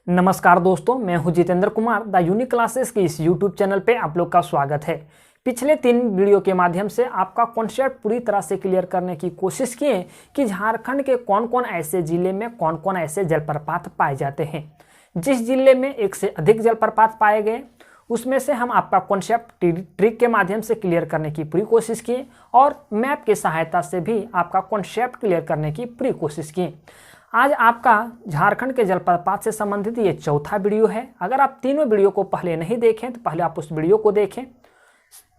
नमस्कार दोस्तों, मैं हूं Jitendra Kumar. The unique classes के इस यूट्यूब चैनल पे आप लोग का स्वागत है। पिछले 3 वीडियो के माध्यम से आपका कॉन्सेप्ट पूरी तरह से क्लियर करने की कोशिश किए कि झारखंड के कौन कौन ऐसे जिले में कौन कौन ऐसे जलप्रपात पाए जाते हैं। जिस जिले में एक से अधिक जलप्रपात पाए गए उसमें से हम आपका कॉन्सेप्ट ट्रिक के माध्यम से क्लियर करने की पूरी कोशिश किए और मैप की सहायता से भी आपका कॉन्सेप्ट क्लियर करने की पूरी कोशिश किए। आज आपका झारखंड के जलप्रपात से संबंधित ये चौथा वीडियो है। अगर आप तीनों वीडियो को पहले नहीं देखें तो पहले आप उस वीडियो को देखें।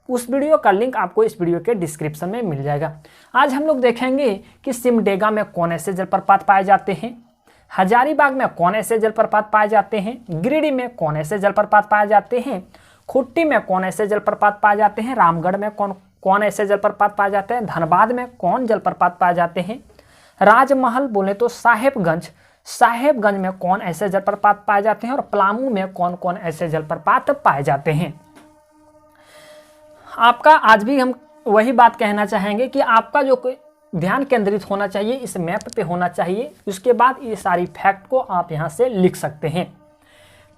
उस वीडियो का लिंक आपको इस वीडियो के डिस्क्रिप्शन में मिल जाएगा। आज हम लोग देखेंगे कि सिमडेगा में कौन ऐसे जलप्रपात पाए जाते हैं, हजारीबाग में कौन ऐसे जलप्रपात पाए जाते हैं, गिरिडीह में कौन ऐसे जलप्रपात पाए जाते हैं, खुट्टी में कौन ऐसे जलप्रपात पाए जाते हैं, रामगढ़ में कौन कौन ऐसे जलप्रपात पाए जाते हैं, धनबाद में कौन जलप्रपात पाए जाते हैं, राजमहल बोले तो साहेबगंज में कौन ऐसे जलप्रपात पाए जाते हैं और पलामू में कौन कौन ऐसे जलप्रपात पाए जाते हैं। आपका आज भी हम वही बात कहना चाहेंगे कि आपका जो ध्यान केंद्रित होना चाहिए इस मैप पे होना चाहिए। उसके बाद ये सारी फैक्ट को आप यहाँ से लिख सकते हैं।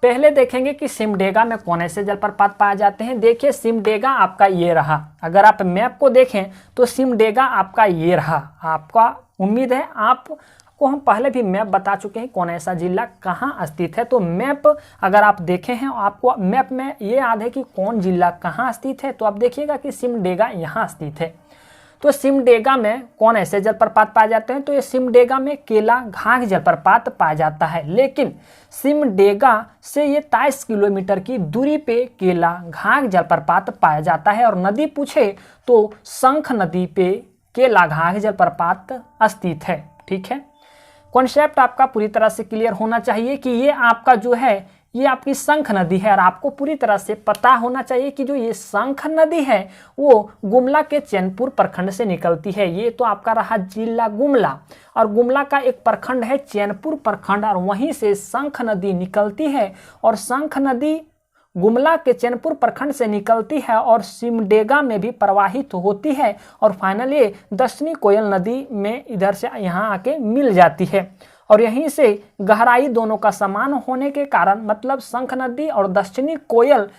पहले देखेंगे कि सिमडेगा में कौन ऐसे जलप्रपात पाए जाते हैं। देखिए सिमडेगा आपका ये रहा। अगर आप मैप को देखें तो सिमडेगा आपका ये रहा। आपका उम्मीद है आपको हम पहले भी मैप बता चुके हैं कौन ऐसा जिला कहाँ स्थित है। तो मैप अगर आप देखे हैं आपको मैप में ये याद है कि कौन जिला कहाँ स्थित है, तो आप देखिएगा कि सिमडेगा यहाँ स्थित है। तो सिमडेगा में कौन ऐसे जलप्रपात पाए जाते हैं, तो ये सिमडेगा में केला घाघ जलप्रपात पाया जाता है। लेकिन सिमडेगा से ये 23 किलोमीटर की दूरी पे केला घाघ जलप्रपात पाया जाता है। और नदी पूछे तो शंख नदी पे केला घाघ जलप्रपात स्थित है। ठीक है, कॉन्सेप्ट आपका पूरी तरह से क्लियर होना चाहिए कि ये आपका जो है ये आपकी शंख नदी है और आपको पूरी तरह से पता होना चाहिए कि जो ये शंख नदी है वो गुमला के चैनपुर प्रखंड से निकलती है। ये तो आपका रहा जिला गुमला और गुमला का एक प्रखंड है चैनपुर प्रखंड और वहीं से शंख नदी निकलती है और शंख नदी गुमला के चैनपुर प्रखंड से निकलती है और सिमडेगा में भी प्रवाहित होती है और फाइनली दक्षिणी कोयल नदी में इधर से यहाँ आके मिल जाती है। और यहीं से गहराई दोनों का समान होने के कारण मतलब शंख नदी और दक्षिणी कोयल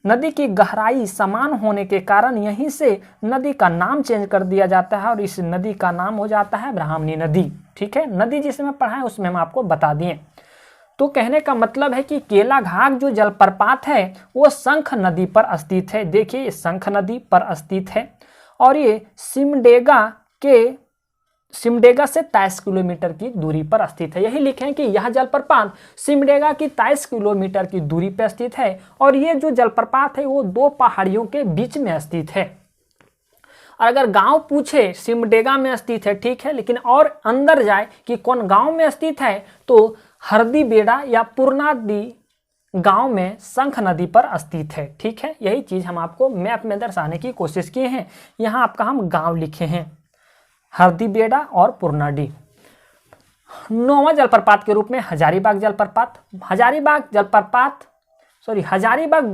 नदी की गहराई समान होने के कारण यहीं से नदी का नाम चेंज कर दिया जाता है और इस नदी का नाम हो जाता है ब्राह्मणी नदी। ठीक है, नदी जिसमें पढ़ा है उसमें हम आपको बता दिए। तो कहने का मतलब है कि केला घाघ जो जलप्रपात है वो शंख नदी पर स्थित है। देखिए ये शंख नदी पर स्थित है और ये सिमडेगा से 23 किलोमीटर की दूरी पर स्थित है। यही लिखें कि यह जलप्रपात सिमडेगा की 23 किलोमीटर की दूरी पर स्थित है और ये जो जलप्रपात है वो 2 पहाड़ियों के बीच में स्थित है। और अगर गांव पूछे सिमडेगा में स्थित है, ठीक है, लेकिन और अंदर जाए कि कौन गांव में स्थित है तो हरदी बेड़ा या पुरनादी गांव में शंख नदी पर स्थित है। ठीक है, यही चीज हम आपको मैप में दर्शाने की कोशिश किए हैं। यहाँ आपका हम गांव लिखे हैं हरदी बेड़ा और पुरनाडी। 9वां जलप्रपात के रूप में हजारीबाग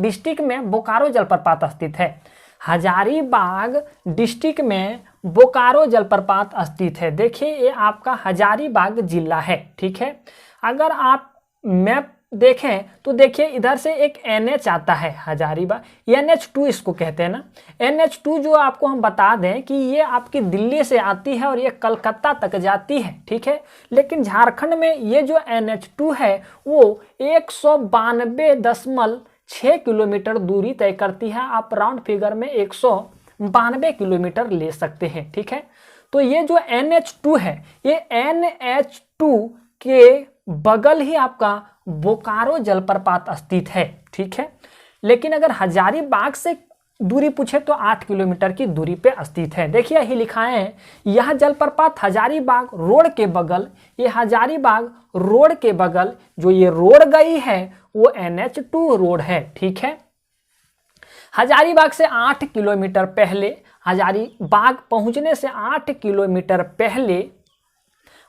डिस्ट्रिक्ट में बोकारो जलप्रपात स्थित है। हजारीबाग डिस्ट्रिक्ट में बोकारो जलप्रपात स्थित है। देखिए ये आपका हजारीबाग जिला है। ठीक है, अगर आप मैप देखें तो देखिए इधर से एक NH आता है हजारीबाग, NH2 इसको कहते हैं ना। NH2 जो आपको हम बता दें कि ये आपकी दिल्ली से आती है और ये कलकत्ता तक जाती है। ठीक है, लेकिन झारखंड में ये जो NH2 है वो 192.6 किलोमीटर दूरी तय करती है। आप राउंड फिगर में 192 किलोमीटर ले सकते हैं। ठीक है, तो ये जो NH2 है ये NH2 के बगल ही आपका बोकारो जलप्रपात स्थित है। ठीक है, लेकिन अगर हजारीबाग से दूरी पूछे तो 8 किलोमीटर की दूरी पे स्थित है। देखिए यही लिखा है यह जलप्रपात हजारीबाग रोड के बगल, ये हजारीबाग रोड के बगल जो ये रोड गई है वो NH2 रोड है। ठीक है, हजारीबाग से 8 किलोमीटर पहले, हजारीबाग पहुंचने से 8 किलोमीटर पहले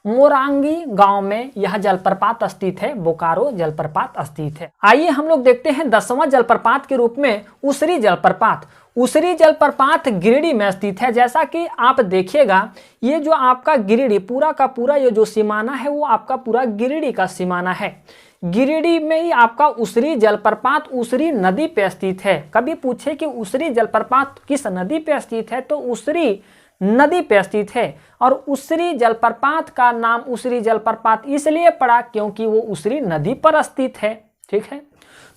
मोरांगी गांव में यह जलप्रपात स्थित है, बोकारो जलप्रपात स्थित है। आइए हम लोग देखते हैं 10वां जलप्रपात के रूप में उसरी जलप्रपात। उसरी जलप्रपात गिरिडीह में स्थित है। जैसा कि आप देखिएगा ये जो आपका गिरिडीह पूरा का पूरा ये जो सीमाना है वो आपका पूरा गिरिडीह का सीमाना है। गिरिडीह में ही आपका उसरी जलप्रपात उसरी नदी पे स्थित है। कभी पूछे कि उसरी जलप्रपात किस नदी पे स्थित है, तो उसरी नदी पे स्थित है। और उसरी जलप्रपात का नाम उसरी जलप्रपात इसलिए पड़ा क्योंकि वो उसरी नदी पर स्थित है। ठीक है,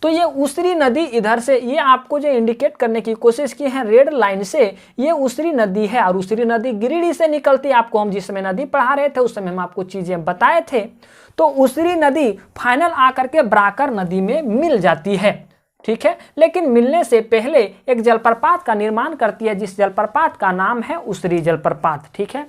तो ये उसरी नदी इधर से, ये आपको जो इंडिकेट करने की कोशिश की है रेड लाइन से, ये उसरी नदी है। और उसरी नदी गिरिडीह से निकलती है। आपको हम जिस समय नदी पढ़ा रहे थे उस समय हम आपको चीजें बताए थे। तो उसरी नदी फाइनल आकर के बराकर नदी में मिल जाती है। ठीक है, लेकिन मिलने से पहले एक जलप्रपात का निर्माण करती है, जिस जलप्रपात का नाम है उसरी जलप्रपात। ठीक है,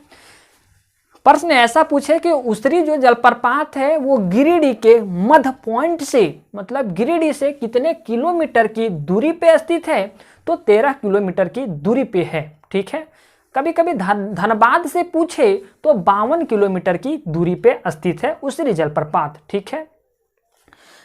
प्रश्न ऐसा पूछे कि उसरी जो जलप्रपात है वो गिरिडीह के मध्य पॉइंट से, मतलब गिरिडीह से कितने किलोमीटर की दूरी पे स्थित है, तो 13 किलोमीटर की दूरी पे है। ठीक है, कभी कभी धनबाद से पूछे तो 52 किलोमीटर की दूरी पे स्थित है उसरी जलप्रपात। ठीक है,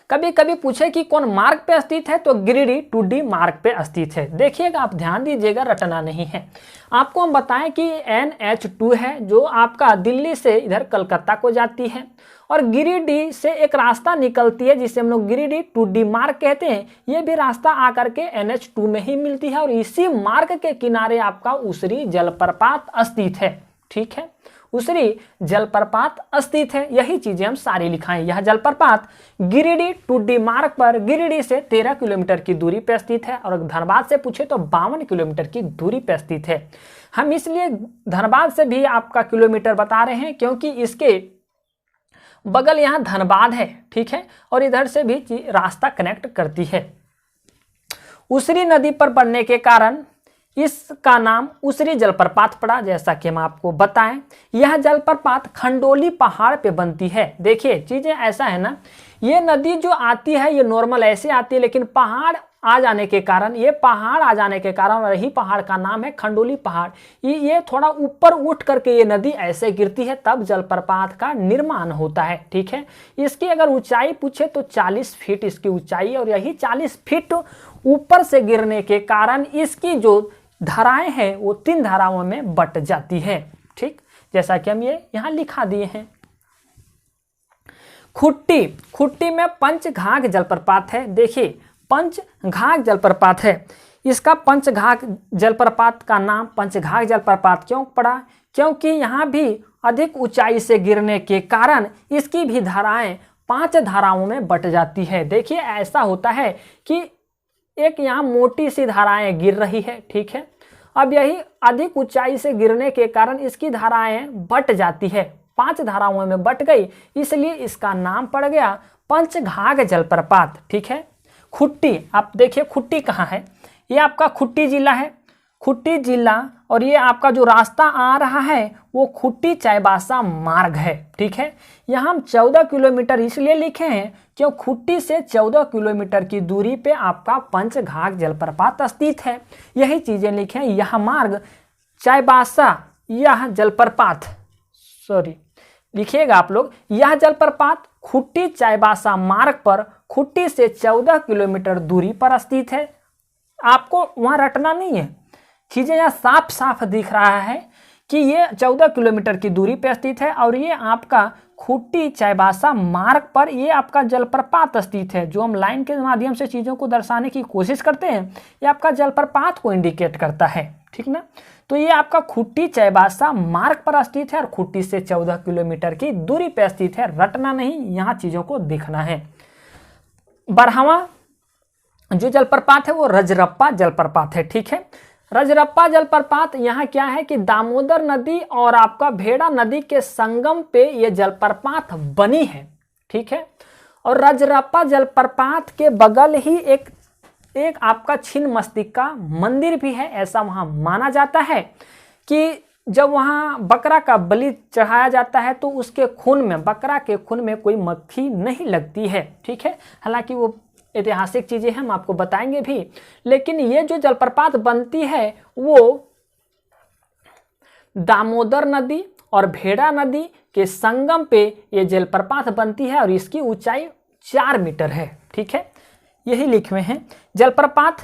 कभी कभी पूछे कि कौन मार्ग पे स्थित है, तो गिरिडीह टूडी मार्ग पे स्थित है। देखिएगा, आप ध्यान दीजिएगा, रटना नहीं है। आपको हम बताएं कि NH2 है जो आपका दिल्ली से इधर कलकत्ता को जाती है, और गिरिडीह से एक रास्ता निकलती है जिसे हम लोग गिरिडीह टूडी मार्ग कहते हैं। ये भी रास्ता आकर के NH2 में ही मिलती है, और इसी मार्ग के किनारे आपका उसरी जलप्रपात स्थित है। ठीक है, उसरी जलप्रपात स्थित है। यही चीजें हम सारी लिखाएं। यह जलप्रपात गिरिडीह टूडी मार्ग पर गिरिडीह से 13 किलोमीटर की दूरी पर स्थित है, और धनबाद से पूछे तो 52 किलोमीटर की दूरी पर स्थित है। हम इसलिए धनबाद से भी आपका किलोमीटर बता रहे हैं क्योंकि इसके बगल यहाँ धनबाद है। ठीक है, और इधर से भी रास्ता कनेक्ट करती है। उसरी नदी पर पड़ने के कारण इसका नाम उसरी जलप्रपात पड़ा। जैसा कि हम आपको बताएं, यह जलप्रपात खंडोली पहाड़ पे बनती है। देखिए, चीजें ऐसा है ना, ये नदी जो आती है ये नॉर्मल ऐसे आती है, लेकिन पहाड़ आ जाने के कारण, ये पहाड़ आ जाने के कारण, और यही पहाड़ का नाम है खंडोली पहाड़, ये थोड़ा ऊपर उठ करके ये नदी ऐसे गिरती है, तब जलप्रपात का निर्माण होता है। ठीक है, इसकी अगर ऊंचाई पूछे तो 40 फीट इसकी ऊंचाई, और यही 40 फीट ऊपर से गिरने के कारण इसकी जो धाराएं हैं वो 3 धाराओं में बट जाती है। ठीक, जैसा कि हम ये यहां लिखा दिए हैं। खुट्टी में पंचघाघ जलप्रपात है। देखिए, पंचघाघ जलप्रपात है। इसका पंचघाघ जलप्रपात का नाम पंचघाघ जलप्रपात क्यों पड़ा, क्योंकि यहाँ भी अधिक ऊंचाई से गिरने के कारण इसकी भी धाराएं 5 धाराओं में बट जाती है। देखिए, ऐसा होता है कि एक यहाँ मोटी सी धाराएं गिर रही है। ठीक है, अब यही अधिक ऊंचाई से गिरने के कारण इसकी धाराएं बट जाती है, 5 धाराओं में बट गई, इसलिए इसका नाम पड़ गया पंचघाघ जलप्रपात। ठीक है, खुट्टी, आप देखिए खुट्टी कहाँ है, ये आपका खुट्टी जिला है, खुट्टी जिला, और ये आपका जो रास्ता आ रहा है वो खुट्टी चाईबासा मार्ग है। ठीक है, यहाँ हम 14 किलोमीटर इसलिए लिखे हैं क्यों खुट्टी से 14 किलोमीटर की दूरी पे आपका पंचघाघ जलप्रपात स्थित है। यही चीजें लिखे हैं। यह मार्ग चाईबासा, यह जलप्रपात, सॉरी लिखिएगा आप लोग, यह जलप्रपात खुट्टी चाईबासा मार्ग पर खुट्टी से 14 किलोमीटर दूरी पर स्थित है। आपको वहां रटना नहीं है, चीजें यहाँ साफ साफ दिख रहा है कि ये 14 किलोमीटर की दूरी पर स्थित है, और ये आपका खुट्टी चाईबासा मार्ग पर ये आपका जलप्रपात स्थित है। जो हम लाइन के माध्यम से चीजों को दर्शाने की कोशिश करते हैं, ये आपका जलप्रपात को इंडिकेट करता है। ठीक ना, तो ये आपका खुट्टी चाईबासा मार्ग पर स्थित है, और खुट्टी से 14 किलोमीटर की दूरी पर स्थित है। रटना नहीं, यहाँ चीजों को देखना है। 12वां जो जलप्रपात है वो रजरप्पा जलप्रपात है। ठीक है, रजरप्पा जलप्रपात यहाँ क्या है कि दामोदर नदी और आपका भेड़ा नदी के संगम पे ये जलप्रपात बनी है। ठीक है, और रजरप्पा जलप्रपात के बगल ही एक आपका छिन्नमस्तिका मंदिर भी है। ऐसा वहाँ माना जाता है कि जब वहाँ बकरा का बलि चढ़ाया जाता है तो उसके खून में, बकरा के खून में कोई मक्खी नहीं लगती है। ठीक है, हालांकि वो ऐतिहासिक चीजें हम आपको बताएंगे भी, लेकिन ये जो जलप्रपात बनती है वो दामोदर नदी और भेड़ा नदी के संगम पे ये जलप्रपात बनती है, और इसकी ऊंचाई 4 मीटर है। ठीक है, यही लिखे हुए हैं। जलप्रपात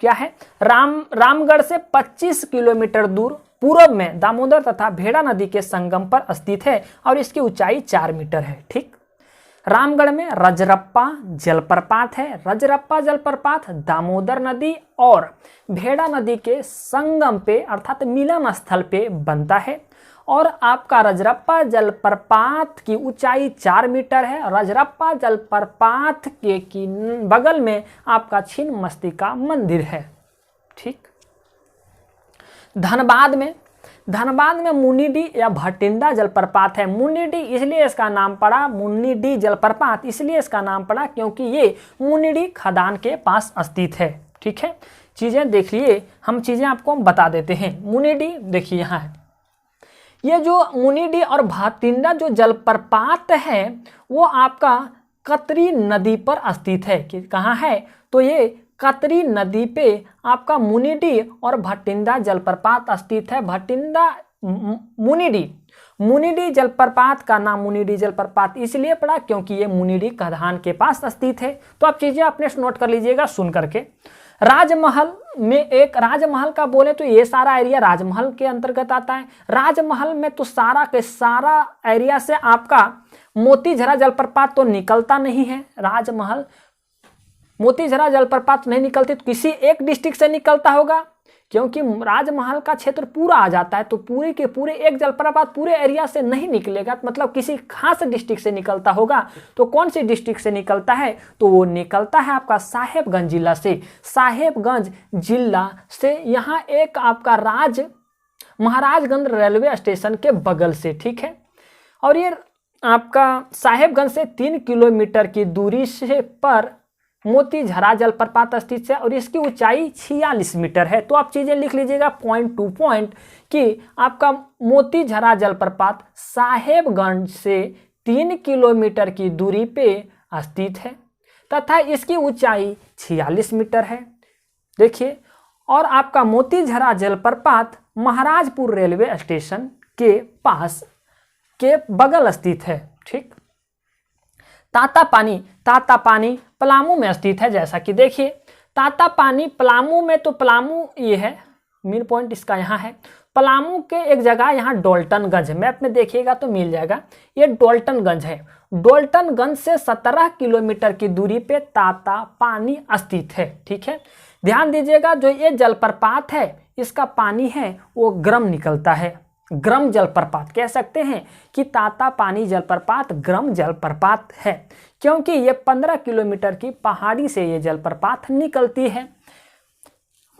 क्या है, रामगढ़ से 25 किलोमीटर दूर पूर्व में दामोदर तथा भेड़ा नदी के संगम पर स्थित है, और इसकी ऊंचाई 4 मीटर है। ठीक, रामगढ़ में रजरप्पा जलप्रपात है। रजरप्पा जलप्रपात दामोदर नदी और भेड़ा नदी के संगम पे अर्थात मिलन स्थल पे बनता है। और आपका रजरप्पा जलप्रपात की ऊंचाई 4 मीटर है। रजरप्पा जलप्रपात के बगल में आपका छिन्नमस्तिका मंदिर है। ठीक। धनबाद में मुनिडी या भटिंडा जलप्रपात है। मुनिडी इसलिए इसका नाम पड़ा, मुनिडी जलप्रपात इसलिए इसका नाम पड़ा क्योंकि ये मुनिडी खदान के पास स्थित है। ठीक है, चीजें देख लिए, हम चीजें आपको बता देते हैं। मुनिडी देखिए यहाँ है, ये जो मुनिडी और भटिंडा जो जलप्रपात है वो आपका कतरी नदी पर स्थित है। कि कहाँ है, तो ये कतरी नदी पे आपका मुनिडी और भटिंडा जलप्रपात स्थित है। भटिंडा मुनिडी जलप्रपात का नाम मुनिडी जलप्रपात इसलिए पड़ा क्योंकि ये मुनिडी खदान के पास स्थित है। तो आप चीजें अपने नोट कर लीजिएगा सुन करके। राजमहल में एक राजमहल का बोले तो ये सारा एरिया राजमहल के अंतर्गत आता है। राजमहल में तो सारा के सारा एरिया से आपका मोतीझरा जलप्रपात तो निकलता नहीं है। राजमहल मोतीझरा जलप्रपात नहीं निकलती तो किसी एक डिस्ट्रिक्ट से निकलता होगा, क्योंकि राजमहल का क्षेत्र पूरा आ जाता है तो पूरे के पूरे एक जलप्रपात पूरे एरिया से नहीं निकलेगा, मतलब किसी खास डिस्ट्रिक्ट से निकलता होगा। तो कौन सी डिस्ट्रिक्ट से निकलता है, तो वो निकलता है आपका साहेबगंज जिला से। साहेबगंज जिला से यहाँ एक आपका महाराजगंज रेलवे स्टेशन के बगल से। ठीक है, और ये आपका साहेबगंज से 3 किलोमीटर की दूरी से पर मोतीझरा जलप्रपात स्थित है और इसकी ऊंचाई 46 मीटर है। तो आप चीजें लिख लीजिएगा पॉइंट टू पॉइंट कि आपका मोतीझरा जलप्रपात साहेबगंज से 3 किलोमीटर की दूरी पे स्थित है तथा इसकी ऊंचाई 46 मीटर है। देखिए, और आपका मोतीझरा जलप्रपात महाराजपुर रेलवे स्टेशन के पास के बगल स्थित है। ठीक। तातापानी पलामू में स्थित है। जैसा कि देखिए तातापानी पलामू में, तो पलामू ये है मेन पॉइंट इसका यहाँ है। पलामू के एक जगह यहाँ डोल्टनगंज, मैप में देखिएगा तो मिल जाएगा, ये डोल्टनगंज है। डोल्टनगंज से 17 किलोमीटर की दूरी पे तातापानी स्थित है। ठीक है, ध्यान दीजिएगा, जो ये जलप्रपात है इसका पानी है वो गर्म निकलता है। गर्म जलप्रपात कह सकते हैं कि तातापानी जलप्रपात गर्म जलप्रपात है, क्योंकि ये 15 किलोमीटर की पहाड़ी से ये जलप्रपात निकलती है।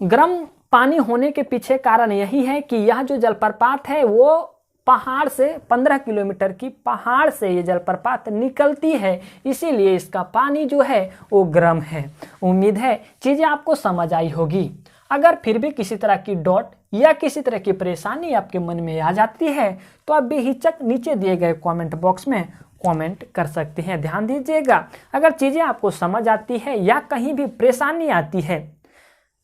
गर्म पानी होने के पीछे कारण यही है कि यह जो जलप्रपात है वो पहाड़ से 15 किलोमीटर की पहाड़ से ये जलप्रपात निकलती है, इसीलिए इसका पानी जो है वो गर्म है। उम्मीद है चीज़ें आपको समझ आई होगी। अगर फिर भी किसी तरह की डॉट या किसी तरह की परेशानी आपके मन में आ जाती है तो आप बेहिचक नीचे दिए गए कमेंट बॉक्स में कमेंट कर सकते हैं। ध्यान दीजिएगा, अगर चीज़ें आपको समझ आती है या कहीं भी परेशानी आती है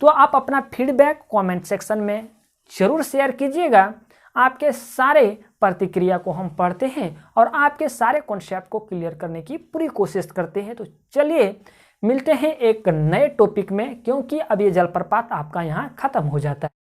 तो आप अपना फीडबैक कमेंट सेक्शन में ज़रूर शेयर कीजिएगा। आपके सारे प्रतिक्रिया को हम पढ़ते हैं और आपके सारे कॉन्सेप्ट को क्लियर करने की पूरी कोशिश करते हैं। तो चलिए मिलते हैं एक नए टॉपिक में, क्योंकि अब ये जलप्रपात आपका यहाँ ख़त्म हो जाता है।